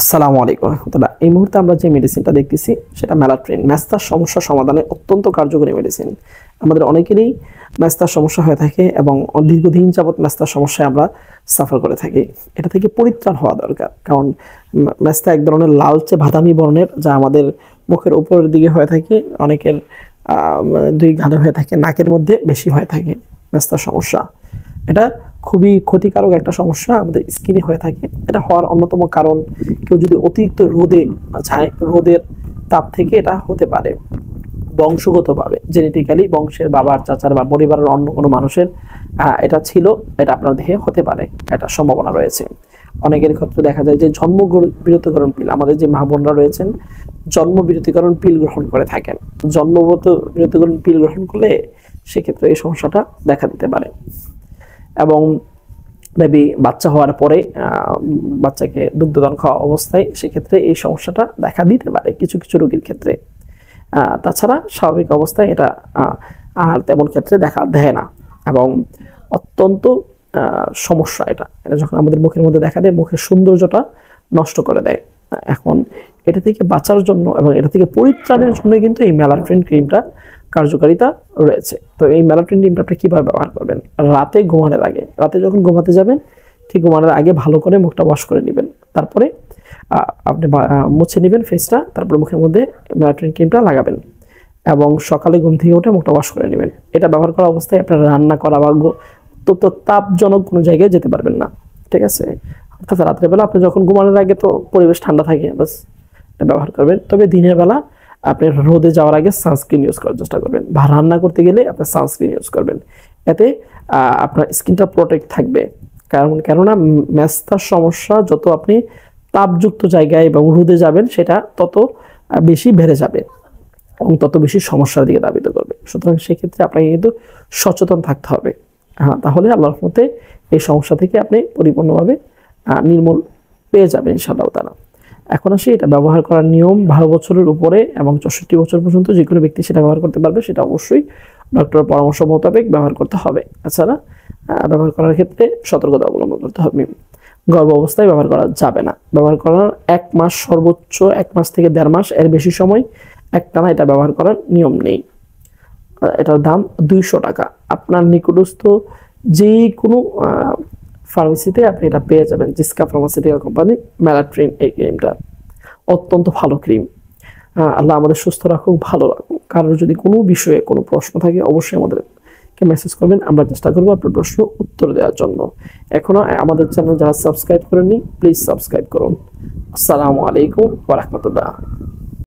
আসসালামু আলাইকুম রহমতুল্লাহ। এই মুহূর্তে আমরা যে মেডিসিনটা দেখতেছি সেটা ম্যালাট্রিন, ম্যাস্তার সমস্যা সমাধানে অত্যন্ত কার্যকরী মেডিসিন। আমাদের অনেকেরই ম্যাস্তার সমস্যা হয়ে থাকে এবং দীর্ঘদিন যাবৎ ম্যাস্তার সমস্যায় আমরা সাফার করে থাকি। এটা থেকে পরিত্রাণ হওয়া দরকার, কারণ ম্যাস্তা এক ধরনের লালচে বাদামি বর্ণের, যা আমাদের মুখের উপরের দিকে হয়ে থাকে, অনেকের দুই গালে হয়ে থাকে, নাকের মধ্যে বেশি হয়ে থাকে ম্যাস্তার সমস্যা। এটা খুবই ক্ষতিকারক একটা সমস্যা আমাদের স্কিনে হয়ে থাকে। এটা হওয়ার অন্যতম কারণ, কেউ যদি অতিরিক্ত রোদে যায়, রোদের তাপ থেকে এটা হতে পারে। বংশগতভাবে, জেনেটিক্যালি বংশের বাবার, চাচার বা পরিবারের অন্য কোনো মানুষের এটা ছিল, এটা আপনার দেহে হতে পারে, এটা সম্ভাবনা রয়েছে। অনেকের ক্ষেত্রে দেখা যায় যে জন্ম বিরতিকরণ পিল, আমাদের যে মা বোনরা রয়েছেন জন্ম বিরতিকরণ পিল গ্রহণ করে থাকেন। জন্মগত বিরতিকরণ পিল গ্রহণ করলে সেক্ষেত্রে এই সমস্যাটা দেখা দিতে পারে। এবং বেবি বাচ্চা হওয়ার পরে বাচ্চাকে দুগ্ধদান খাওয়া অবস্থায় সেক্ষেত্রে এই সমস্যাটা দেখা দিতে পারে কিছু কিছু রোগীর ক্ষেত্রে। তাছাড়া স্বাভাবিক অবস্থায় এটা আর তেমন ক্ষেত্রে দেখা দেয় না, এবং অত্যন্ত সমস্যা এটা। এটা যখন আমাদের মুখের মধ্যে দেখা দেয়, মুখের সৌন্দর্যটা নষ্ট করে দেয়। এখন এটা থেকে বাঁচার জন্য এবং এটা থেকে পরিত্রাণের জন্য কিন্তু এই ম্যালাট্রিন ক্রিমটা কার্যকারিতা রয়েছে। তো এই ম্যালাট্রিন ক্রিমটা আপনি কিভাবে ব্যবহার করবেন? রাতে ঘুমানোর আগে, রাতে যখন ঘুমাতে যাবেন ঠিক ঘুমানোর আগে ভালো করে মুখটা ওয়াশ করে নেবেন, তারপরে আপনি মুছে নেবেন ফেসটা, তারপরে মুখের মধ্যে ম্যালাট্রিন ক্রিমটা লাগাবেন এবং সকালে ঘুম থেকে উঠে মুখটা ওয়াশ করে নেবেন। এটা ব্যবহার করা অবস্থায় আপনার রান্না করা বা অত্যন্ত তাপজনক কোনো জায়গায় যেতে পারবেন না, ঠিক আছে? অর্থাৎ রাত্রেবেলা আপনি যখন ঘুমানোর আগে তো পরিবেশ ঠান্ডা থাকে, বাস এটা ব্যবহার করবেন। তবে দিনের বেলা আপনি রোদে যাওয়ার আগে সানস্ক্রিন ইউজ করার চেষ্টা করবেন, বা রান্না করতে গেলে আপনি সানস্ক্রিন ইউজ করবেন। এতে আপনার স্কিনটা প্রোটেক্ট থাকবে। কেননা ম্যাস্তার সমস্যা যত আপনি তাপযুক্ত জায়গায় এবং রোদে যাবেন সেটা তত বেশি বেড়ে যাবে এবং তত বেশি সমস্যার দিকে ধাবিত করবে। সুতরাং সেক্ষেত্রে আপনাকে কিন্তু সচেতন থাকতে হবে। তাহলে আল্লাহর রহমতে এই সমস্যা থেকে আপনি পরিপূর্ণভাবে নির্মূল পেয়ে যাবেন ইনশাআল্লাহ তাআলা। এখন আসি এটা ব্যবহার করার নিয়ম। 12 বছরের উপরে এবং 64 বছর পর্যন্ত যে কোনো ব্যক্তি সেটা ব্যবহার করতে পারবে। সেটা অবশ্যই ডক্টরের পরামর্শ মোতাবেক ব্যবহার করতে হবে। এছাড়া ব্যবহার করার ক্ষেত্রে সতর্কতা অবলম্বন করতে হবে। গর্ভ অবস্থায় ব্যবহার করা যাবে না। ব্যবহার করার 1 মাস, সর্বোচ্চ 1 মাস থেকে 1.5 মাস, এর বেশি সময় একটানা এটা ব্যবহার করার নিয়ম নেই। এটার দাম 200 টাকা। আপনার নিকটস্থ যে কোনো ফার্মেসিতে আপনি এটা পেয়ে যাবেন। জিসকা ফার্মাসিউটিক্যাল কোম্পানি ম্যালাট্রিন, এই ক্রিমটা অত্যন্ত ভালো ক্রিম। আল্লাহ আমাদের সুস্থ রাখুক, ভালো রাখুক। কারোর যদি কোনো বিষয়ে কোনো প্রশ্ন থাকে অবশ্যই আমাদেরকে মেসেজ করবেন, আমরা চেষ্টা করবো আপনার প্রশ্ন উত্তর দেওয়ার জন্য। এখনো আমাদের চ্যানেল যারা সাবস্ক্রাইব করেননি প্লিজ সাবস্ক্রাইব করুন। আসসালামু আলাইকুম ওয়া রাহমাতুল্লাহ।